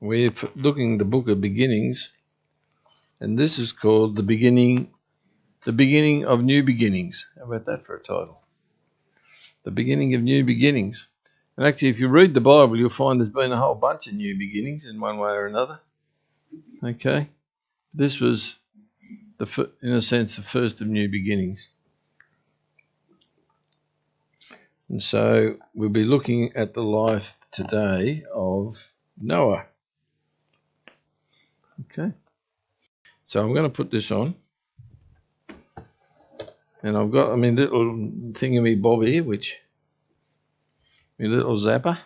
We're looking at the book of beginnings, and this is called the beginning of new beginnings. How about that for a title? The beginning of new beginnings. And actually, if you read the Bible, you'll find there's been a whole bunch of new beginnings in one way or another. Okay, this was in a sense the first of new beginnings. And so we'll be looking at the life today of Noah. Okay, so I'm going to put this on, and I've got my little thingy-bob here, which my little zapper.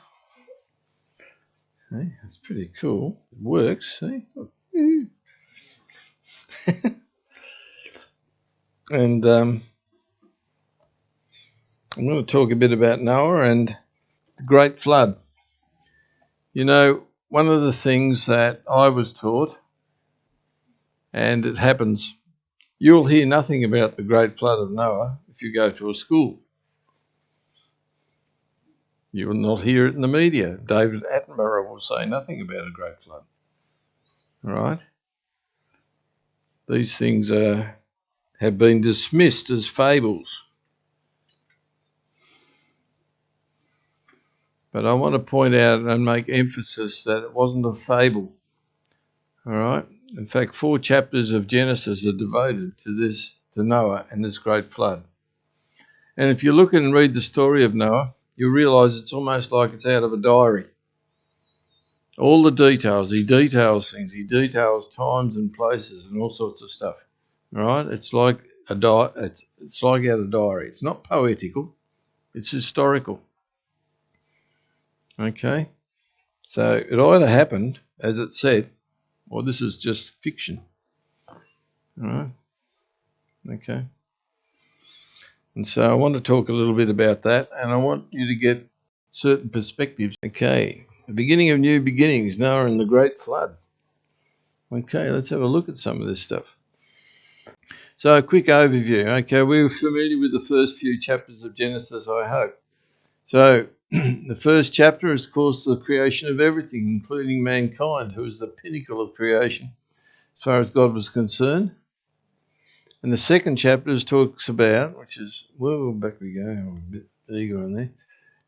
Hey, that's pretty cool. It works. See? And I'm going to talk a bit about Noah and the Great Flood. You know, one of the things that I was taught, and it happens, you'll hear nothing about the Great Flood of Noah if you go to a school. You will not hear it in the media. David Attenborough will say nothing about a Great Flood. All right? These things have been dismissed as fables. But I want to point out and make emphasis that it wasn't a fable. All right? In fact, 4 chapters of Genesis are devoted to Noah and this great flood. And if you look and read the story of Noah, you realize it's almost like it's out of a diary. All the details, he details things, he details times and places and all sorts of stuff. All right? It's like it's like out of a diary. It's not poetical, it's historical. Okay? So it either happened, as it said, or this is just fiction. All right? Okay. And so I want to talk a little bit about that, and I want you to get certain perspectives. Okay. The beginning of new beginnings, Noah and the Great Flood. Okay, let's have a look at some of this stuff. So a quick overview. Okay, we're familiar with the first few chapters of Genesis, I hope. So the first chapter is, of course, the creation of everything, including mankind, who is the pinnacle of creation as far as God was concerned. And the second chapter talks about, which is, well, back we go, I'm a bit eager on there.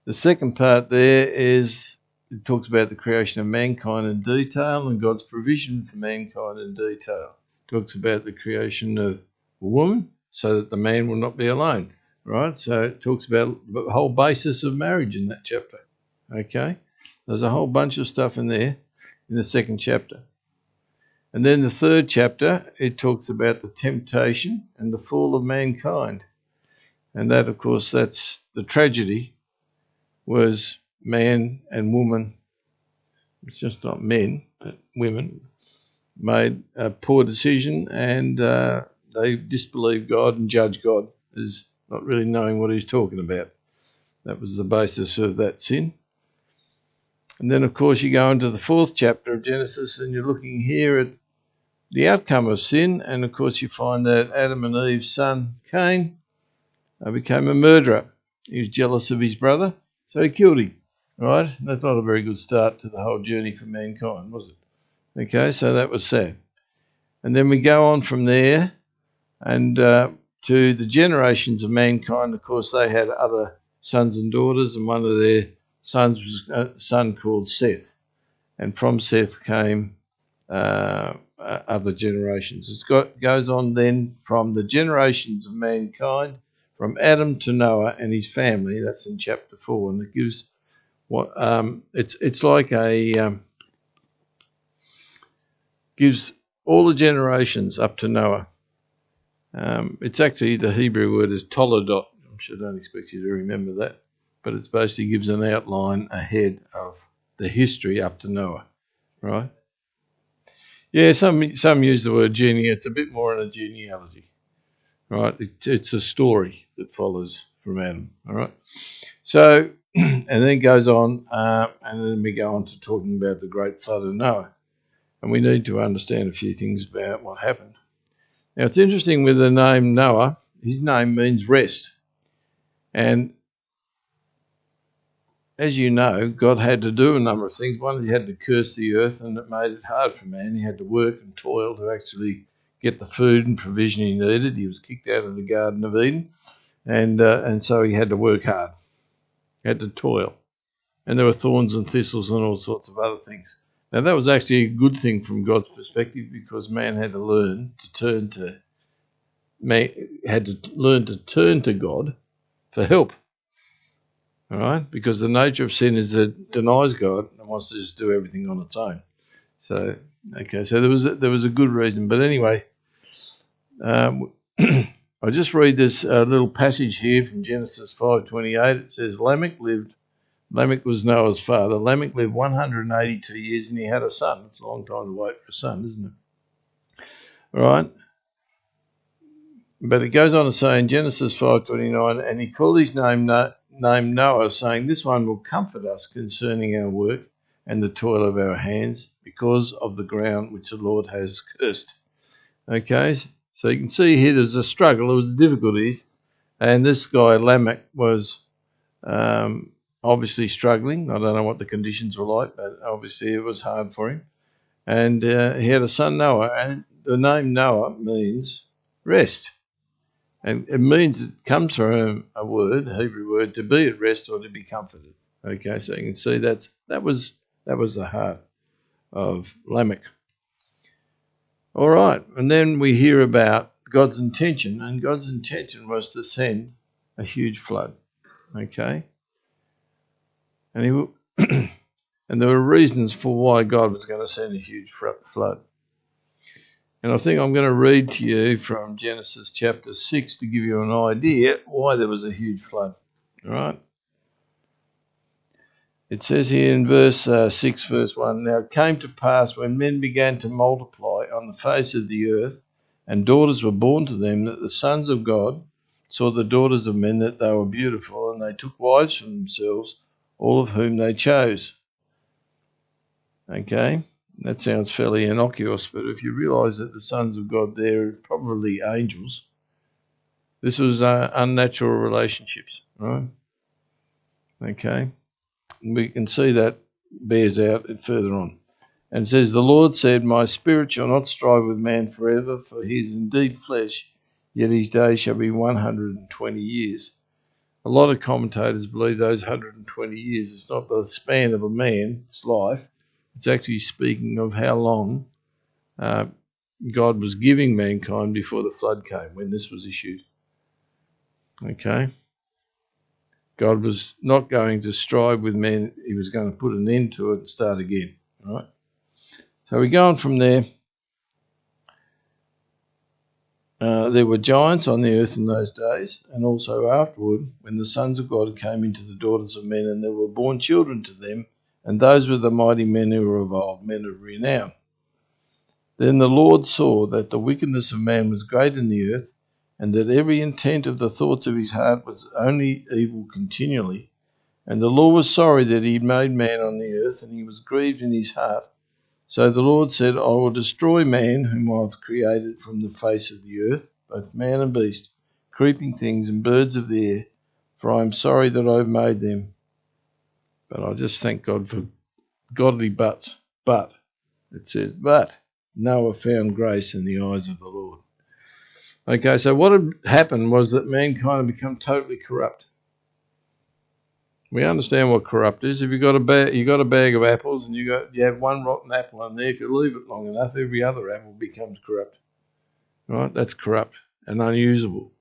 The second part there is, it talks about the creation of mankind in detail and God's provision for mankind in detail. It talks about the creation of a woman so that the man will not be alone, right? So it talks about the whole basis of marriage in that chapter, okay? There's a whole bunch of stuff in there in the second chapter. And then the third chapter, it talks about the temptation and the fall of mankind. And that, of course, that's the tragedy, was man and woman, it's just not men, but women, made a poor decision, and they disbelieved God and judged God as not really knowing what he's talking about. That was the basis of that sin. And then, of course, you go into the 4th chapter of Genesis, and you're looking here at the outcome of sin, and of course you find that Adam and Eve's son, Cain, became a murderer. He was jealous of his brother, so he killed him, right? That's not a very good start to the whole journey for mankind, was it? Okay, so that was sad. And then we go on from there and to the generations of mankind. Of course, they had other sons and daughters, and one of their sons was a son called Seth. And from Seth came other generations. It goes on then from the generations of mankind, from Adam to Noah and his family. That's in chapter 4, and it gives what it's like gives all the generations up to Noah. It's actually, the Hebrew word is toledot. I'm sure I don't expect you to remember that, but it basically gives an outline ahead of the history up to Noah, right? Yeah, some use the word genie. It's a bit more in a genealogy, right? It's a story that follows from Adam, all right? So, and then it goes on, and then we go on to talking about the Great Flood of Noah. And we need to understand a few things about what happened. Now, it's interesting with the name Noah, his name means rest. And as you know, God had to do a number of things. One, he had to curse the earth, and it made it hard for man. He had to work and toil to actually get the food and provision he needed. He was kicked out of the Garden of Eden, and so he had to work hard. He had to toil. And there were thorns and thistles and all sorts of other things. Now, that was actually a good thing from God's perspective, because man had to learn to turn to God for help. All right, because the nature of sin is that it denies God and wants to just do everything on its own. So, okay, so there was a good reason. But anyway, I'll just read this little passage here from Genesis 5:28. It says, Lamech was Noah's father. Lamech lived 182 years and he had a son. It's a long time to wait for a son, isn't it? All right. But it goes on to say in Genesis 5:29, and he called his name Noah, saying, this one will comfort us concerning our work and the toil of our hands, because of the ground which the Lord has cursed. Okay, so you can see here there's a struggle, there was difficulties, and this guy Lamech was obviously struggling. I don't know what the conditions were like, but obviously it was hard for him. And he had a son Noah, and the name Noah means rest. And it comes from a word, a Hebrew word, to be at rest or to be comforted. Okay, so you can see that was the heart of Lamech. All right, and then we hear about God's intention, and God's intention was to send a huge flood. Okay, and and there were reasons for why God was going to send a huge flood. And I think I'm going to read to you from Genesis chapter 6 to give you an idea why there was a huge flood. All right. It says here in verse 6, verse 1, now it came to pass when men began to multiply on the face of the earth, and daughters were born to them, that the sons of God saw the daughters of men that they were beautiful, and they took wives for themselves, all of whom they chose. Okay. That sounds fairly innocuous, but if you realise that the sons of God there are probably angels, this was unnatural relationships, right? Okay. And we can see that bears out further on. And it says, the Lord said, my spirit shall not strive with man forever, for he is indeed flesh, yet his days shall be 120 years. A lot of commentators believe those 120 years is not the span of a man's life. It's actually speaking of how long God was giving mankind before the flood came, when this was issued. Okay? God was not going to strive with men. He was going to put an end to it and start again. All right? So we go on from there. There were giants on the earth in those days, and also afterward, when the sons of God came into the daughters of men, and there were born children to them, and those were the mighty men who were of old, men of renown. Then the Lord saw that the wickedness of man was great in the earth, and that every intent of the thoughts of his heart was only evil continually. And the Lord was sorry that he had made man on the earth, and he was grieved in his heart. So the Lord said, I will destroy man whom I have created from the face of the earth, both man and beast, creeping things and birds of the air, for I am sorry that I have made them. But I just thank God for godly buts. But, it says, but Noah found grace in the eyes of the Lord. Okay, so what had happened was that mankind had become totally corrupt. We understand what corrupt is. If you got a bag of apples and you have one rotten apple on there, if you leave it long enough, every other apple becomes corrupt. Right? That's corrupt and unusable,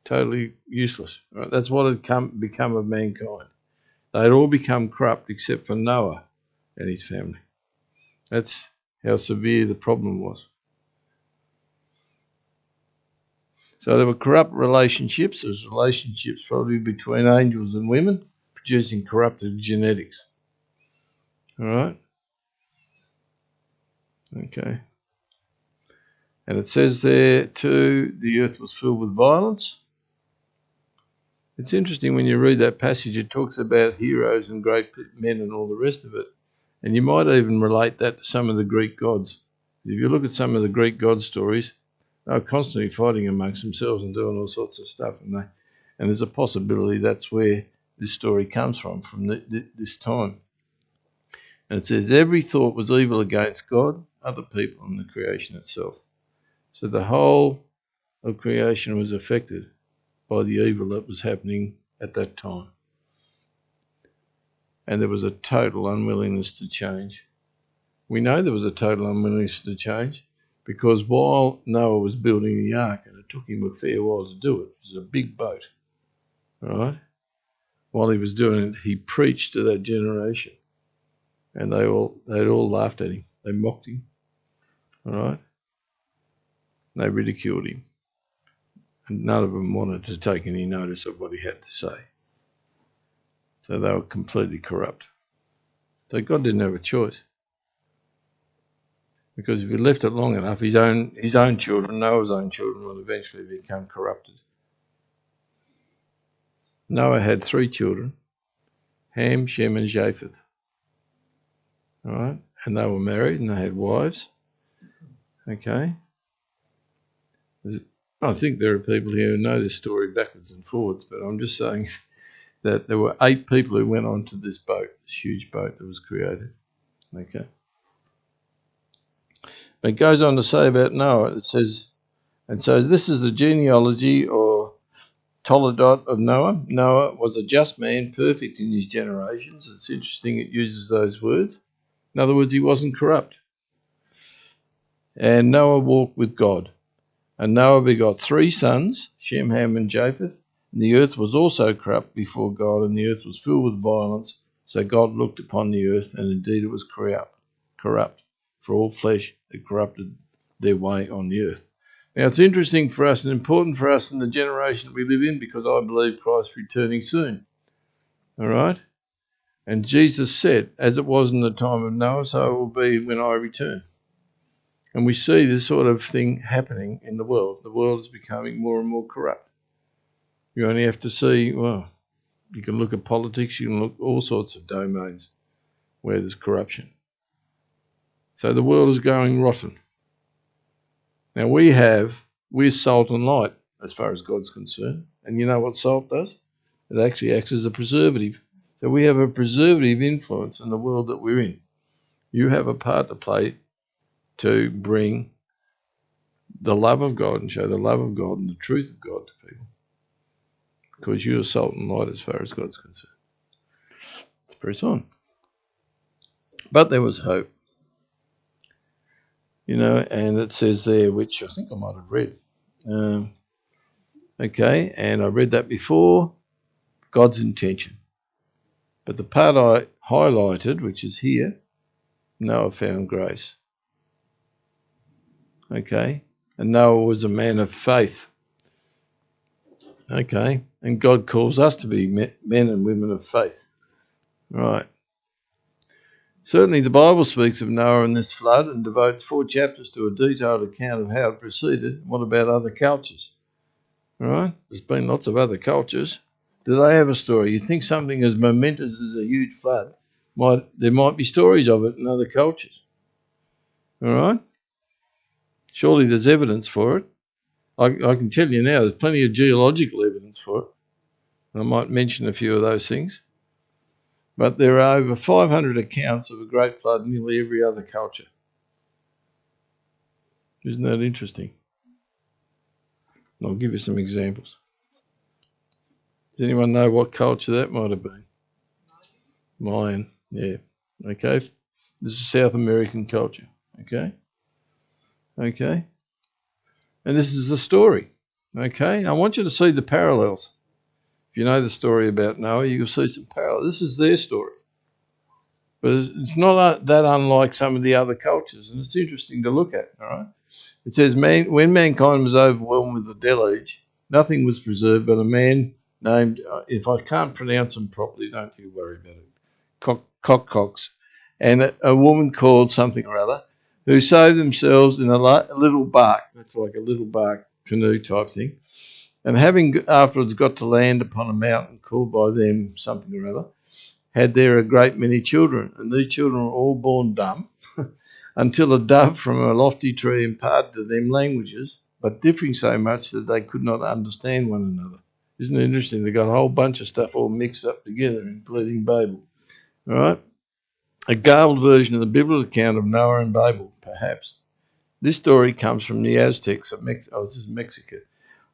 totally useless. Right? That's what had become of mankind. They had all become corrupt except for Noah and his family. That's how severe the problem was. So there were corrupt relationships. There was relationships probably between angels and women, producing corrupted genetics. All right? Okay. And it says there too, the earth was filled with violence. It's interesting when you read that passage, it talks about heroes and great men and all the rest of it. And you might even relate that to some of the Greek gods. If you look at some of the Greek god stories, they were constantly fighting amongst themselves and doing all sorts of stuff. And there's a possibility that's where this story comes from this time. And it says, every thought was evil against God, other people, and the creation itself. So the whole of creation was affected by the evil that was happening at that time. And there was a total unwillingness to change. We know there was a total unwillingness to change because while Noah was building the ark, and it took him a fair while to do it, it was a big boat, right? While he was doing it, he preached to that generation, and they'd all laughed at him. They mocked him, all right? They ridiculed him, and none of them wanted to take any notice of what he had to say. So they were completely corrupt. So God didn't have a choice. Because if he left it long enough, his own children, Noah's own children, will eventually become corrupted. Noah had 3 children, Ham, Shem, and Japheth. All right? And they were married and they had wives. Okay? I think there are people here who know this story backwards and forwards, but I'm just saying that there were 8 people who went onto this boat, this huge boat that was created. Okay? It goes on to say about Noah, it says, and so this is the genealogy or Toledot of Noah. Noah was a just man, perfect in his generations. It's interesting it uses those words. In other words, he wasn't corrupt. And Noah walked with God. And Noah begot 3 sons, Shem, Ham, and Japheth. And the earth was also corrupt before God, and the earth was filled with violence. So God looked upon the earth, and indeed it was corrupt. For all flesh had corrupted their way on the earth. Now, it's interesting for us and important for us in the generation we live in because I believe Christ's returning soon. All right? And Jesus said, as it was in the time of Noah, so it will be when I return. And we see this sort of thing happening in the world. The world is becoming more and more corrupt. You only have to see, well, you can look at politics, you can look at all sorts of domains where there's corruption. So the world is going rotten. Now we're salt and light as far as God's concerned. And you know what salt does? It actually acts as a preservative. So we have a preservative influence in the world that we're in. You have a part to play to bring the love of God and show the love of God and the truth of God to people. Because you're salt and light as far as God's concerned. Let's press on. But there was hope. You know, and it says there, which I think I might have read. Okay, and I read that before, God's intention. But the part I highlighted, which is here, Noah found grace. Okay, and Noah was a man of faith. Okay, and God calls us to be men and women of faith. Right. Certainly the Bible speaks of Noah and this flood and devotes 4 chapters to a detailed account of how it proceeded. What about other cultures? All right, there's been lots of other cultures. Do they have a story? You think something as momentous as a huge flood, there might be stories of it in other cultures. All right? Surely there's evidence for it. I can tell you now there's plenty of geological evidence for it. I might mention a few of those things. But there are over 500 accounts of a great flood in nearly every other culture. Isn't that interesting? I'll give you some examples. Does anyone know what culture that might have been? Mayan, yeah. Okay. This is South American culture. Okay. Okay. And this is the story. Okay. I want you to see the parallels. If you know the story about Noah, you'll see some parallels. This is their story. But it's not that unlike some of the other cultures, and it's interesting to look at, all right? It says, when mankind was overwhelmed with the deluge, nothing was preserved but a man named, if I can't pronounce them properly, don't you worry about it, Cox, and a woman called something or other, who saved themselves in a little bark, that's like a little bark canoe type thing, and having afterwards got to land upon a mountain called by them something or other, had there a great many children, and these children were all born dumb, until a dove from a lofty tree imparted to them languages, but differing so much that they could not understand one another. Isn't it interesting? They've got a whole bunch of stuff all mixed up together, including Babel. All right? A garbled version of the biblical account of Noah and Babel, perhaps. This story comes from the Aztecs of Mexico,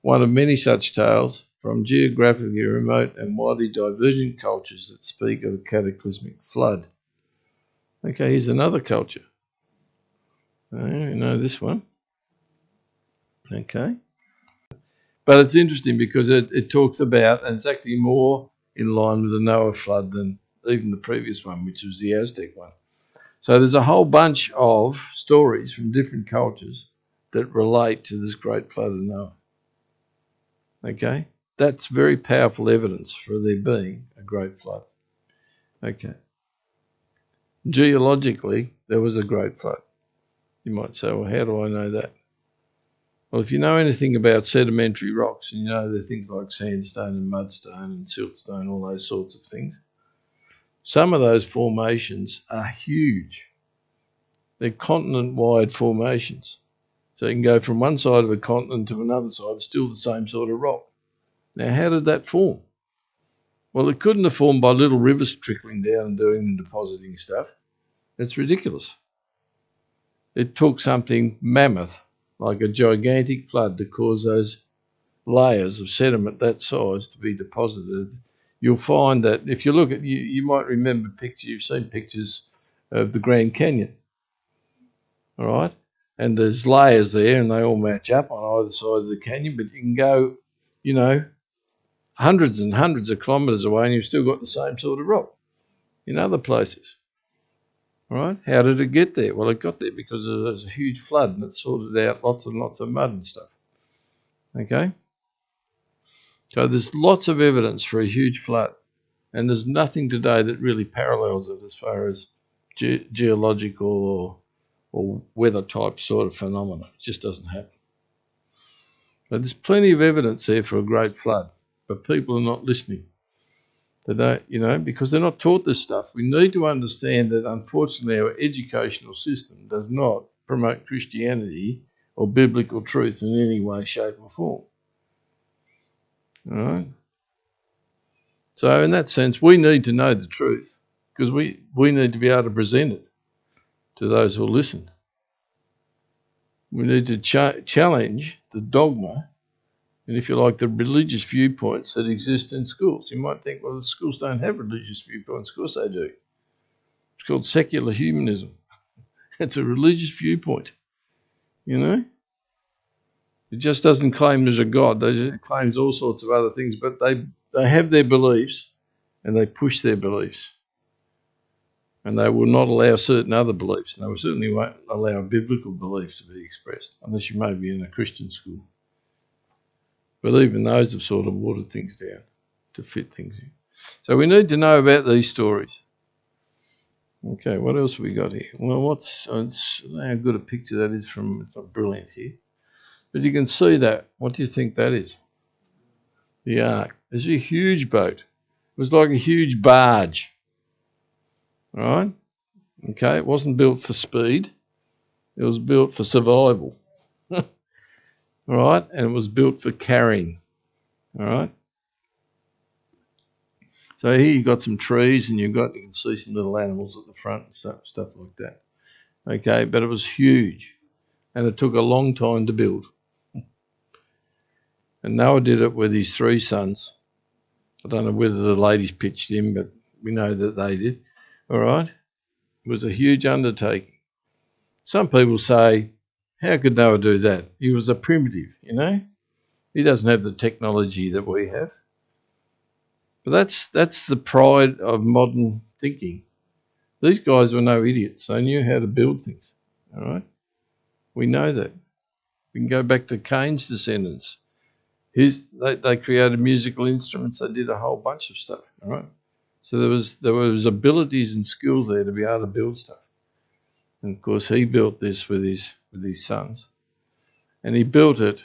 one of many such tales from geographically remote and widely divergent cultures that speak of a cataclysmic flood. Okay, here's another culture. You know this one. Okay. But it's interesting because it talks about, and it's actually more in line with the Noah flood than even the previous one, which was the Aztec one. So there's a whole bunch of stories from different cultures that relate to this great flood of Noah. Okay? That's very powerful evidence for there being a great flood. Okay. Geologically, there was a great flood. You might say, well, how do I know that? Well, if you know anything about sedimentary rocks, and you know there are things like sandstone and mudstone and siltstone, all those sorts of things, some of those formations are huge. They're continent-wide formations. So you can go from one side of a continent to another side, still the same sort of rock. Now, how did that form? Well, it couldn't have formed by little rivers trickling down and doing and depositing stuff. It's ridiculous. It took something mammoth, like a gigantic flood, to cause those layers of sediment that size to be deposited. You'll find that if you look at, you might remember pictures, you've seen pictures of the Grand Canyon, all right? And there's layers there and they all match up on either side of the canyon, but you can go, you know, hundreds and hundreds of kilometres away and you've still got the same sort of rock in other places. All right? How did it get there? Well, it got there because there was a huge flood and it sorted out lots and lots of mud and stuff. Okay? So there's lots of evidence for a huge flood, and there's nothing today that really parallels it as far as geological or weather type sort of phenomena. It just doesn't happen. But there's plenty of evidence there for a great flood, but people are not listening. They don't, because they're not taught this stuff. We need to understand that, unfortunately, our educational system does not promote Christianity or biblical truth in any way, shape, or form. All right? So in that sense, we need to know the truth because we need to be able to present it to those who listen. We need to challenge the dogma and, if you like, the religious viewpoints that exist in schools. You might think, well, the schools don't have religious viewpoints. Of course they do. It's called secular humanism. It's a religious viewpoint, It just doesn't claim there's a God. It claims all sorts of other things, but they have their beliefs and they push their beliefs. And they will not allow certain other beliefs. And they will certainly won't allow biblical beliefs to be expressed, unless you may be in a Christian school. But even those have sort of watered things down to fit things in. So we need to know about these stories. Okay, what else have we got here? Well, how good a picture that is from, it's not brilliant here. But you can see that. What do you think that is? The ark. It's a huge boat. It was like a huge barge. All right? Okay, it wasn't built for speed. It was built for survival. All right? And it was built for carrying. All right? So here you've got some trees and you can see some little animals at the front and stuff like that. Okay, but it was huge and it took a long time to build. And Noah did it with his 3 sons. I don't know whether the ladies pitched in, but we know that they did. All right? It was a huge undertaking. Some people say, how could Noah do that? He was a primitive, He doesn't have the technology that we have. But that's the pride of modern thinking. These guys were no idiots. They knew how to build things, all right? We know that. We can go back to Cain's descendants. They created musical instruments. They did a whole bunch of stuff, all right? So there was abilities and skills there to be able to build stuff. And of course, he built this with his sons, and he built it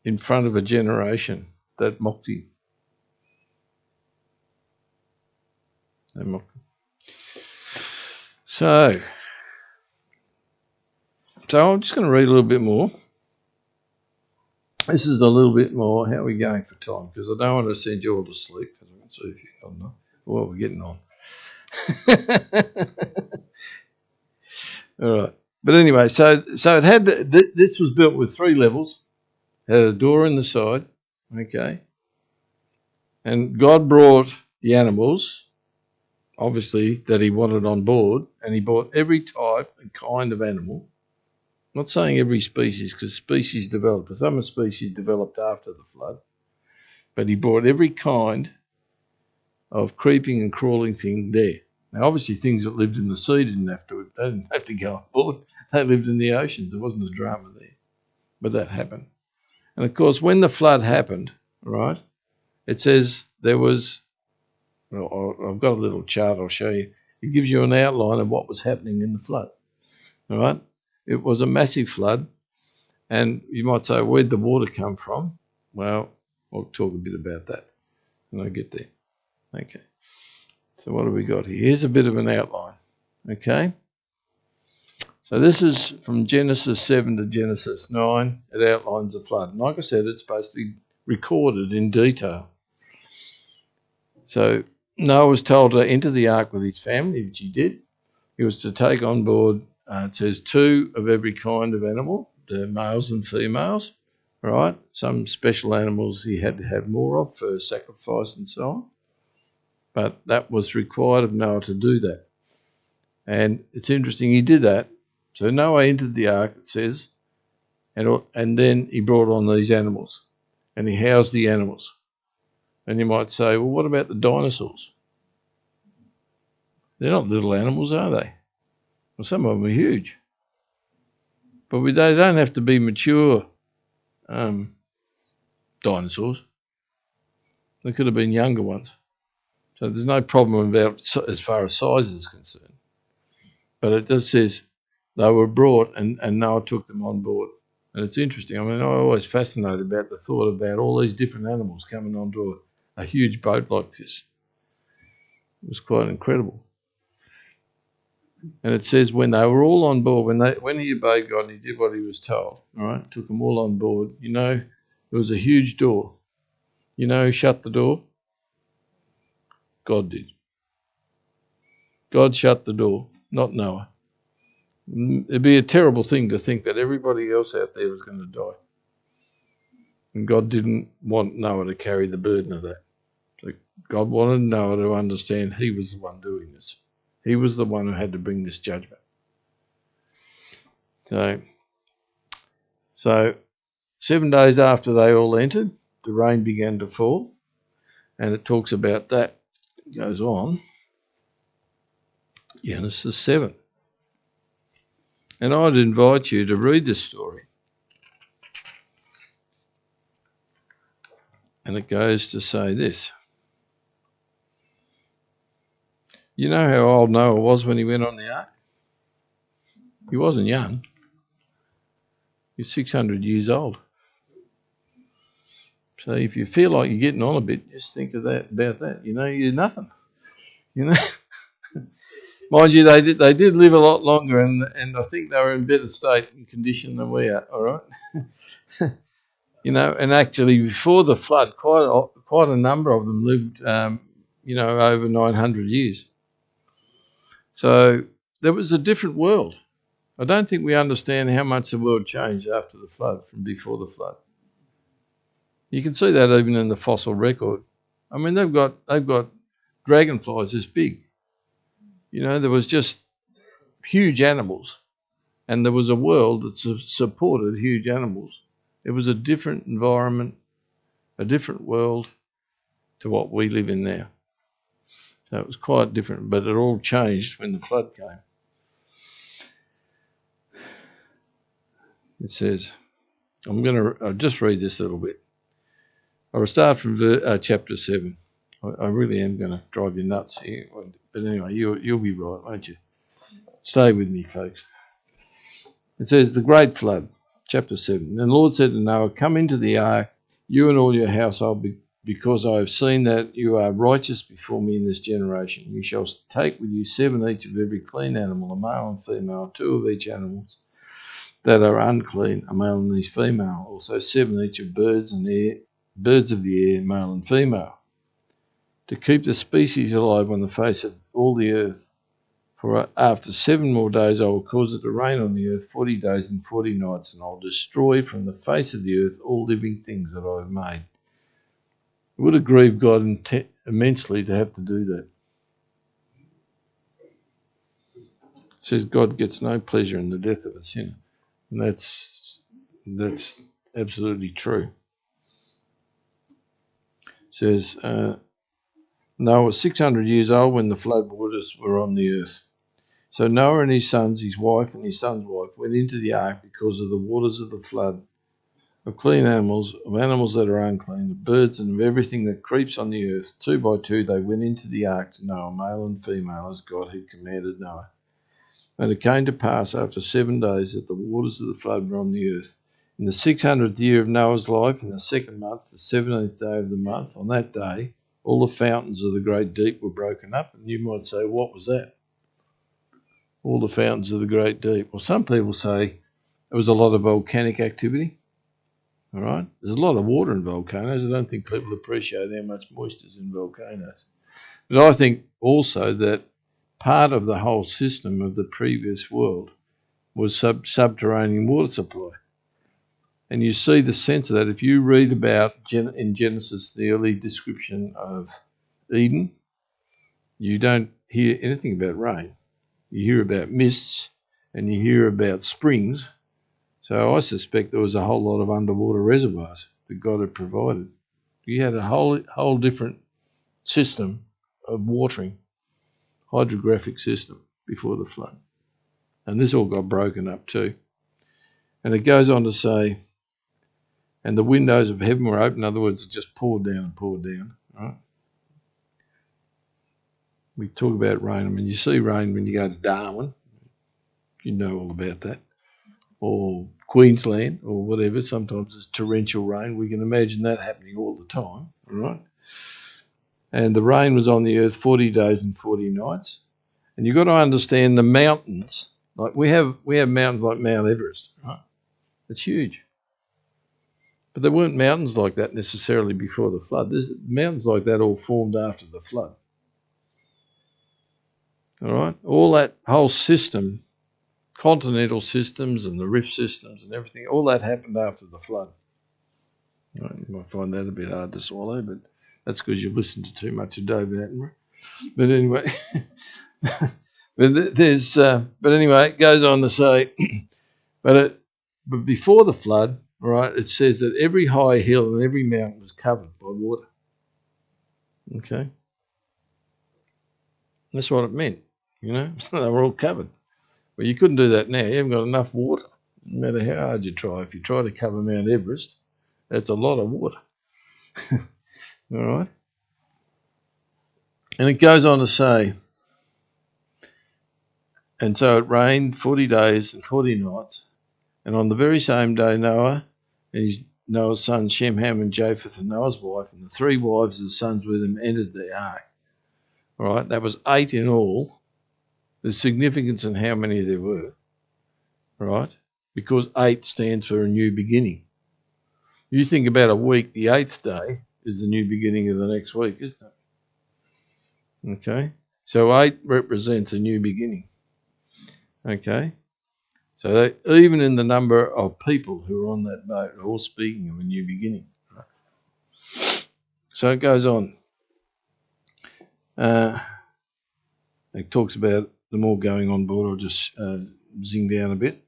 in front of a generation that mocked him. They mocked him. So I'm just going to read a little bit more. This is a little bit more. How are we going for time? Because I don't want to send you all to sleep. Because I can see if you're not. Well, we're getting on. All right. But anyway, so it had this was built with 3 levels. Had a door in the side. Okay. And God brought the animals, obviously, that he wanted on board, and he brought every type and kind of animal. I'm not saying every species, because species developed. Some species developed after the flood. But he brought every kind of creeping and crawling thing there. Now, obviously, things that lived in the sea didn't have to go on board. They lived in the oceans. There wasn't a drama there. But that happened. And, of course, when the flood happened, right, it says there was, well, I've got a little chart I'll show you. It gives you an outline of what was happening in the flood, all right? It was a massive flood. And you might say, where'd the water come from? Well, I'll talk a bit about that when I get there. Okay. So what have we got here? Here's a bit of an outline. Okay. So this is from Genesis 7 to Genesis 9. It outlines the flood. And like I said, it's basically recorded in detail. So Noah was told to enter the ark with his family, which he did. He was to take on board, it says 2 of every kind of animal, the males and females, right? Some special animals he had to have more of for sacrifice and so on. But that was required of Noah to do that. And it's interesting, he did that. So Noah entered the ark, it says, and then he brought on these animals, and he housed the animals. And you might say, well, what about the dinosaurs? They're not little animals, are they? Well, some of them are huge. But they don't have to be mature dinosaurs. They could have been younger ones. So there's no problem about as far as size is concerned. But it just says they were brought and Noah took them on board. And it's interesting. I mean, I'm always fascinated about the thought about all these different animals coming onto a huge boat like this. It was quite incredible. And it says when they were all on board, when he obeyed God and he did what he was told, all right, took them all on board, you know, there was a huge door. You know who shut the door? God did. God shut the door, not Noah. It'd be a terrible thing to think that everybody else out there was going to die. And God didn't want Noah to carry the burden of that. So God wanted Noah to understand he was the one doing this. He was the one who had to bring this judgment. So 7 days after they all entered, the rain began to fall. And it talks about that. It goes on. Genesis 7. And I'd invite you to read this story. And it goes to say this. You know how old Noah was when he went on the ark? He wasn't young. He was 600 years old. So if you feel like you're getting on a bit, just think of that about that. You know, you're nothing. You know, mind you, they did live a lot longer, and I think they were in better state and condition than we are. All right. You know, and actually before the flood, quite a number of them lived, you know, over 900 years. So there was a different world. I don't think we understand how much the world changed after the flood from before the flood. You can see that even in the fossil record. I mean, they've got dragonflies this big. You know, there was just huge animals, and there was a world that supported huge animals. It was a different environment, a different world to what we live in now. So it was quite different, but it all changed when the flood came. It says, I'll just read this a little bit. I'll start from chapter 7. I really am going to drive you nuts here. But anyway, you'll be right, won't you? Stay with me, folks. It says, the great flood, chapter 7. And the Lord said to Noah, come into the ark, you and all your household, because I have seen that you are righteous before me in this generation. You shall take with you 7 each of every clean animal, a male and female, 2 of each animal, that are unclean, a male and his female. Also 7 each of birds of the air, male and female, to keep the species alive on the face of all the earth. For after 7 more days I will cause it to rain on the earth 40 days and 40 nights, and I will destroy from the face of the earth all living things that I have made. It would have grieved God immensely to have to do that. It says God gets no pleasure in the death of a sinner. And that's absolutely true. It says Noah was 600 years old when the flood waters were on the earth. So Noah and his sons, his wife and his son's wife, went into the ark because of the waters of the flood, of clean animals, of animals that are unclean, of birds and of everything that creeps on the earth. 2 by 2 they went into the ark to Noah, male and female, as God had commanded Noah. And it came to pass after 7 days that the waters of the flood were on the earth. In the 600th year of Noah's life, in the 2nd month, the 17th day of the month, on that day, all the fountains of the great deep were broken up. And you might say, what was that? All the fountains of the great deep. Well, some people say it was a lot of volcanic activity. All right? There's a lot of water in volcanoes. I don't think people appreciate how much moisture is in volcanoes. But I think also that part of the whole system of the previous world was subterranean water supply. And you see the sense of that if you read about in Genesis the early description of Eden, you don't hear anything about rain. You hear about mists and you hear about springs. So I suspect there was a whole lot of underwater reservoirs that God had provided. You had a whole different system of watering, hydrographic system before the flood. And this all got broken up too. And it goes on to say, and the windows of heaven were open. In other words, it just poured down. Right? We talk about rain. I mean, you see rain when you go to Darwin. You know all about that. Or Queensland or whatever. Sometimes it's torrential rain. We can imagine that happening all the time. All right? And the rain was on the earth 40 days and 40 nights. And you've got to understand the mountains. Like we have mountains like Mount Everest. Right? It's huge. But there weren't mountains like that necessarily before the flood. There's mountains like that all formed after the flood. All right? All that whole system, continental systems and the rift systems and everything, all that happened after the flood. All right, you might find that a bit hard to swallow, but that's because you've listened to too much of Dave Attenborough. But anyway, but anyway, it goes on to say, but before the flood, all right, it says that every high hill and every mountain was covered by water. Okay? That's what it meant, you know? They were all covered. Well, you couldn't do that now. You haven't got enough water, no matter how hard you try. If you try to cover Mount Everest, that's a lot of water. All right? And it goes on to say, and so it rained 40 days and 40 nights, and on the very same day Noah and Noah's sons Shem, Ham, and Japheth, and Noah's wife, and the 3 wives of the sons with him entered the ark. All right, that was 8 in all. There's significance in how many there were, right? Because 8 stands for a new beginning. You think about a week, the 8th day is the new beginning of the next week, isn't it? Okay, so 8 represents a new beginning. Okay, so that, even in the number of people who are on that boat, are all speaking of a new beginning. Right? So it goes on. It talks about them all going on board. I'll just zing down a bit.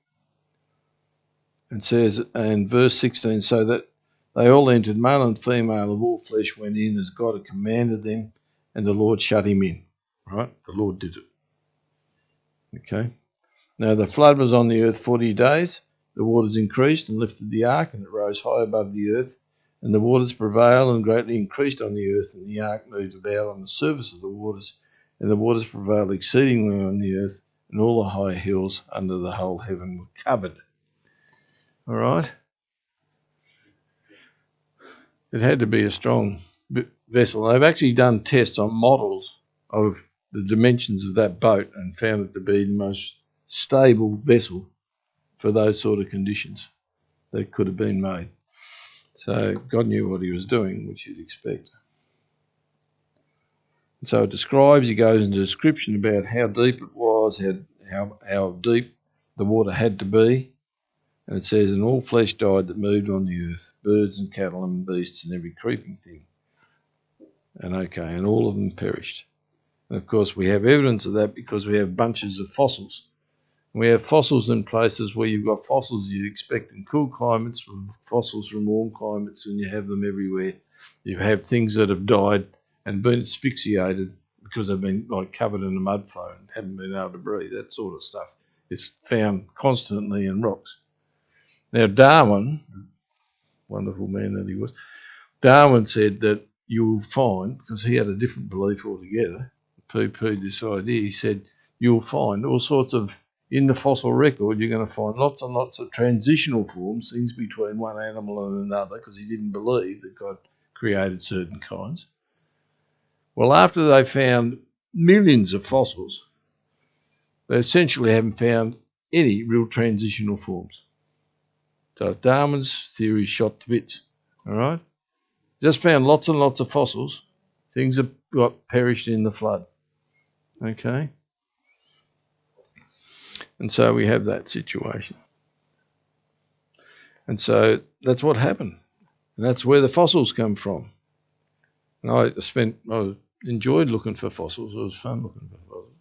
It says in verse 16, so that they all entered, male and female of all flesh went in as God had commanded them, and the Lord shut him in. Right? The Lord did it. Okay. Now the flood was on the earth 40 days. The waters increased and lifted the ark, and it rose high above the earth. And the waters prevailed and greatly increased on the earth, and the ark moved about on the surface of the waters. And the waters prevailed exceedingly on the earth, and all the high hills under the whole heaven were covered. All right? It had to be a strong vessel. They've actually done tests on models of the dimensions of that boat and found it to be the most stable vessel for those sort of conditions that could have been made. So God knew what he was doing, which you'd expect. And so it describes, he goes into a description about how deep it was, how deep the water had to be. And it says, and all flesh died that moved on the earth, birds and cattle and beasts and every creeping thing. And all of them perished. And of course, we have evidence of that because we have bunches of fossils. We have fossils in places where you've got fossils you'd expect in cool climates, fossils from warm climates, and you have them everywhere. You have things that have died and been asphyxiated because they've been like covered in a mud flow and haven't been able to breathe. That sort of stuff is found constantly in rocks. Now, Darwin, wonderful man that he was, Darwin said that you will find, because he had a different belief altogether, poo-pooed this idea, he said you'll find all sorts of, in the fossil record, you're going to find lots and lots of transitional forms, things between one animal and another, because he didn't believe that God created certain kinds. Well, after they found millions of fossils, they essentially haven't found any real transitional forms. So Darwin's theory is shot to bits, all right? Just found lots and lots of fossils, things that got perished in the flood, okay? And so we have that situation. And so that's what happened. And that's where the fossils come from. And I enjoyed looking for fossils. It was fun looking for fossils.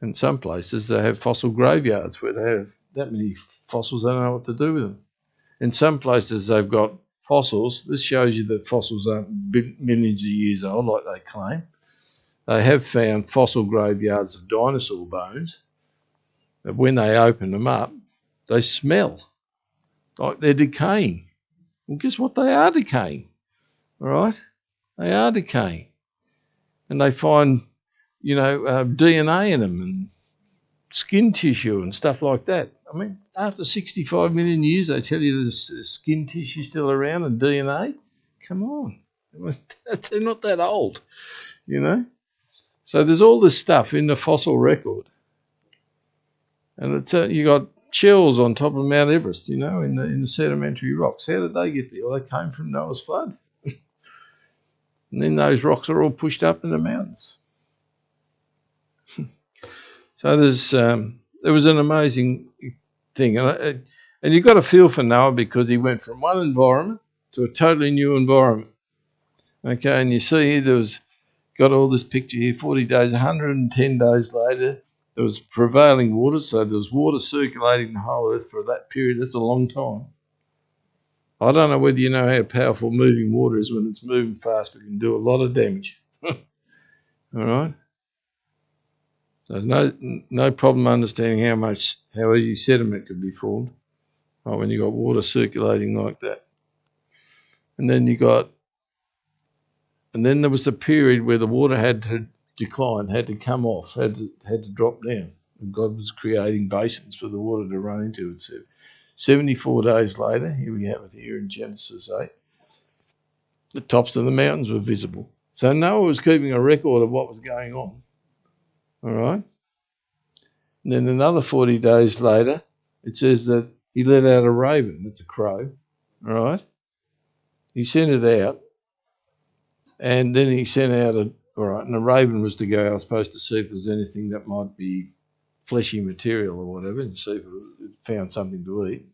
In some places they have fossil graveyards where they have that many fossils, they don't know what to do with them. In some places they've got fossils. This shows you that fossils aren't millions of years old like they claim. They have found fossil graveyards of dinosaur bones. But when they open them up, they smell like they're decaying. Well, guess what? They are decaying, all right? They are decaying. And they find, DNA in them and skin tissue and stuff like that. I mean, after 65 million years, they tell you there's skin tissue still around and DNA? Come on. They're not that old, So there's all this stuff in the fossil record. And it's you got shells on top of Mount Everest, in the sedimentary rocks. How did they get there? Well, they came from Noah's flood. And then those rocks are all pushed up in the mountains. So there was an amazing thing. And you've got to feel for Noah because he went from one environment to a totally new environment. Okay, and you see got all this picture here, 40 days, 110 days later, there was prevailing water, so there was water circulating the whole earth for that period. That's a long time. I don't know whether you know how powerful moving water is when it's moving fast, but it can do a lot of damage. All right? So no problem understanding how easy sediment could be formed when you got water circulating like that. And then there was a period where the water had to decline, had to come off, had to drop down. And God was creating basins for the water to run into. It said 74 days later, here we have it here in Genesis 8, the tops of the mountains were visible. So Noah was keeping a record of what was going on. All right? And then another 40 days later, it says that he let out a raven. It's a crow. All right? He sent it out. And then he sent out and the raven was to go, I suppose, to see if there's anything that might be fleshy material or whatever, and see if it found something to eat.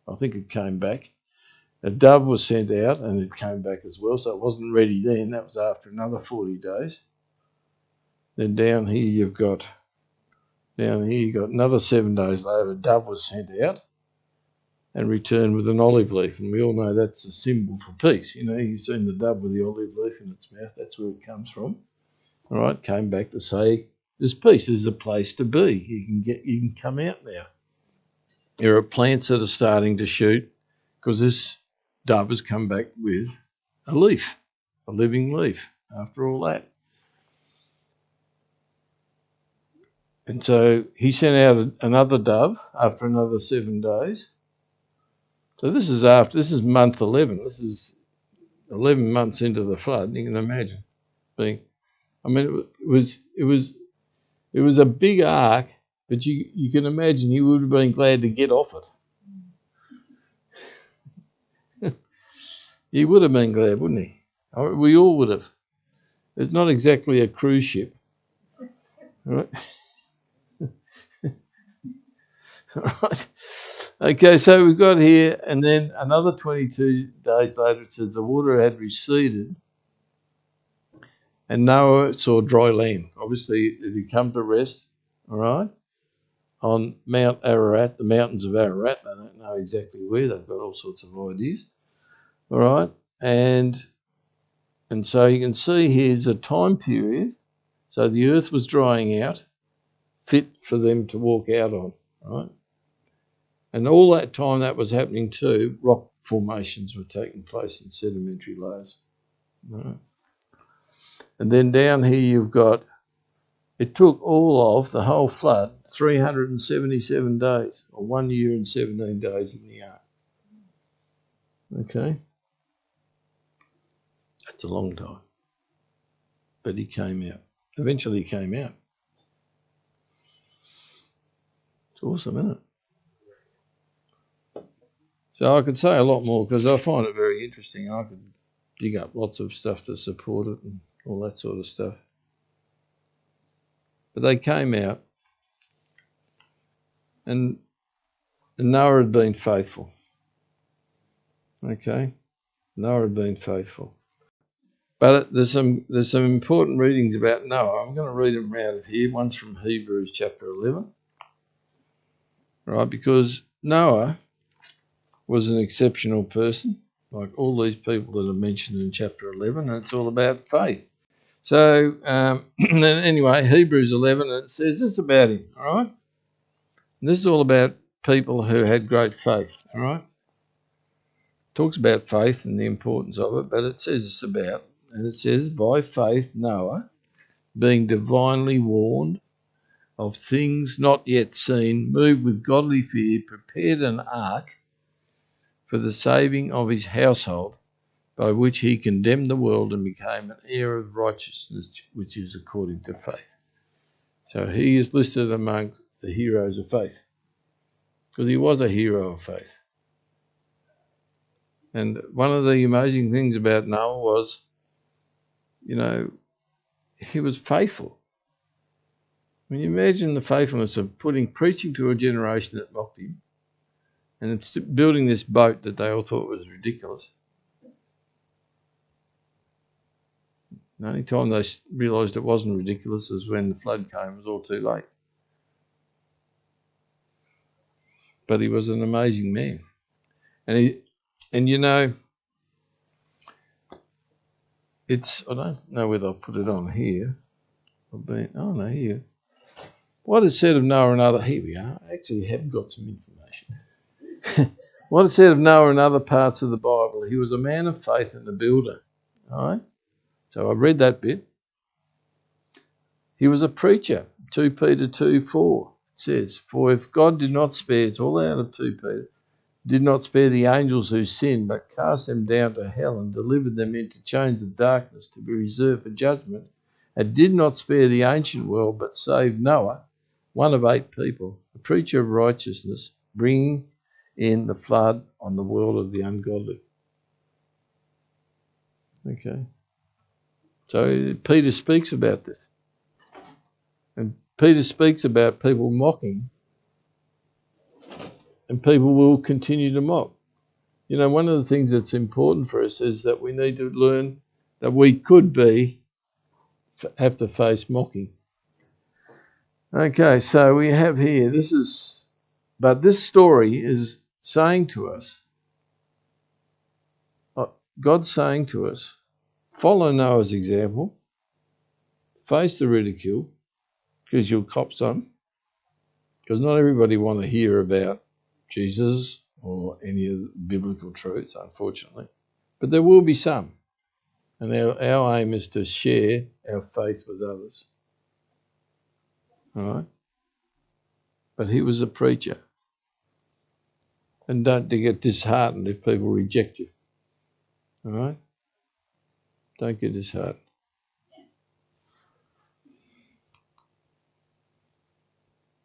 I think it came back. A dove was sent out, and it came back as well, so it wasn't ready then. That was after another 40 days. Then down here you've got another 7 days later, a dove was sent out and returned with an olive leaf. And we all know that's a symbol for peace. You've seen the dove with the olive leaf in its mouth. That's where it comes from. All right, came back to say, there's peace. There's a place to be. You can come out now. There are plants that are starting to shoot because this dove has come back with a leaf, a living leaf, after all that. And so he sent out another dove after another 7 days. So this is month 11. This is 11 months into the flood. You can imagine it was a big ark But you can imagine he would have been glad to get off it. He would have been glad, wouldn't he? We all would have. It's not exactly a cruise ship, right? Right. Okay, so we've got here, and then another 22 days later, it says the water had receded, and Noah saw dry land. Obviously, it had come to rest, all right, on Mount Ararat, the mountains of Ararat. They don't know exactly where. They've got all sorts of ideas, all right, and so you can see here's a time period. So the earth was drying out, fit for them to walk out on, right? And all that time that was happening too, rock formations were taking place in sedimentary layers. Right. And then down here you've got, it took all of the whole flood 377 days, or 1 year and 17 days in the ark. Okay? That's a long time. But he came out. Eventually he came out. It's awesome, isn't it? So I could say a lot more because I find it very interesting. I could dig up lots of stuff to support it and all that sort of stuff. But they came out, and Noah had been faithful. Okay, Noah had been faithful. But there's some important readings about Noah. I'm going to read them out of here. One's from Hebrews chapter 11, right? Because Noah was an exceptional person, like all these people that are mentioned in chapter 11, and it's all about faith. So anyway, Hebrews 11, it says this about him, all right? And this is all about people who had great faith, all right? It talks about faith and the importance of it, but it says this about, and it says, by faith Noah, being divinely warned of things not yet seen, moved with godly fear, prepared an ark for the saving of his household, by which he condemned the world and became an heir of righteousness, which is according to faith. So he is listed among the heroes of faith, because he was a hero of faith. And one of the amazing things about Noah was, you know, he was faithful. I mean, you imagine the faithfulness of preaching to a generation that mocked him, and building this boat that they all thought was ridiculous. The only time they realised it wasn't ridiculous was when the flood came. It was all too late. But he was an amazing man. And you know, it's, I don't know whether I'll put it on here. Here. What is said of Noah and other, here we are. I actually have got some information. What is said of Noah in other parts of the Bible? He was a man of faith and a builder. All right? So I read that bit. He was a preacher. 2 Peter 2:4 says, for if God did not spare, it's all out of 2 Peter, did not spare the angels who sinned, but cast them down to hell and delivered them into chains of darkness to be reserved for judgment, and did not spare the ancient world, but saved Noah, one of 8 people, a preacher of righteousness, bringing in the flood on the world of the ungodly. Okay. So Peter speaks about this. And Peter speaks about people mocking, and people will continue to mock. You know, one of the things that's important for us is that we need to learn that we could have to face mocking. Okay, so we have here, but this story is saying to us, God's saying to us, follow Noah's example, face the ridicule, because you'll cop some, because not everybody want to hear about Jesus or any of the biblical truths, unfortunately. But there will be some. And our aim is to share our faith with others. All right? But he was a preacher. And don't get disheartened if people reject you. All right? Don't get disheartened.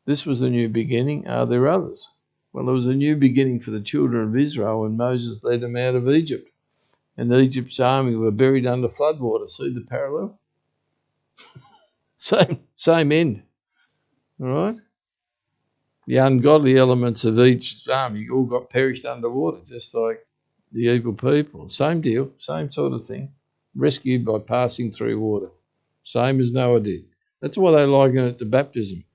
This was the new beginning. Are there others? Well, there was a new beginning for the children of Israel when Moses led them out of Egypt, and Egypt's army were buried under floodwater. See the parallel? Same end. All right? The ungodly elements of each army all got perished underwater, just like the evil people. Same deal, same sort of thing. Rescued by passing through water. Same as Noah did. That's why they liken it to baptism.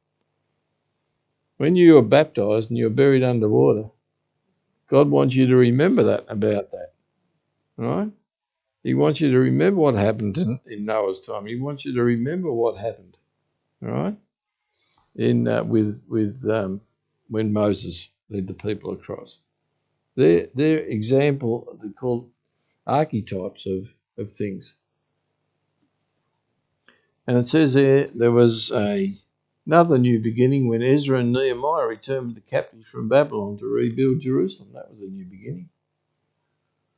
When you are baptized and you're buried underwater, God wants you to remember that about that. Right? He wants you to remember what happened in Noah's time. He wants you to remember what happened. Right? When Moses led the people across. They're example, they're called archetypes of things. And it says there was another new beginning when Ezra and Nehemiah returned with the captives from Babylon to rebuild Jerusalem. That was a new beginning.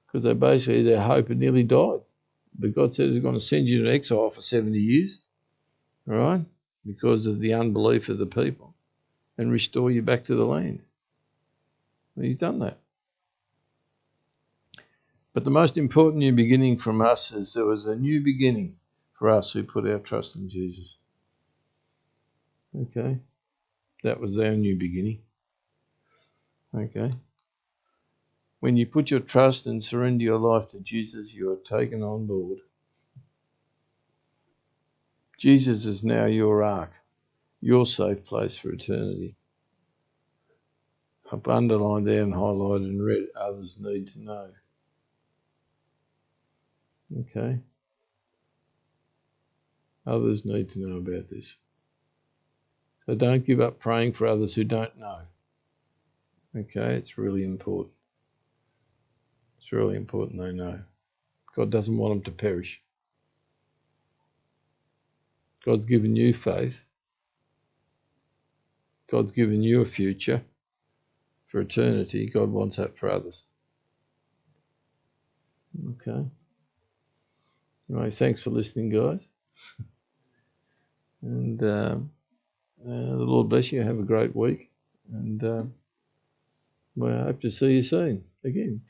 Because their hope had nearly died. But God said He's going to send you to exile for 70 years, all right, because of the unbelief of the people, and restore you back to the land. And He's done that. But the most important new beginning from us is there was a new beginning for us who put our trust in Jesus. Okay, that was our new beginning. Okay. When you put your trust and surrender your life to Jesus, you are taken on board. Jesus is now your ark, your safe place for eternity. I've underlined there and highlighted and read, others need to know. Okay? Others need to know about this. So don't give up praying for others who don't know. Okay? It's really important. It's really important they know. God doesn't want them to perish. God's given you faith. God's given you a future for eternity. God wants that for others. Okay. Anyway, thanks for listening, guys. And the Lord bless you. Have a great week. And I hope to see you soon again.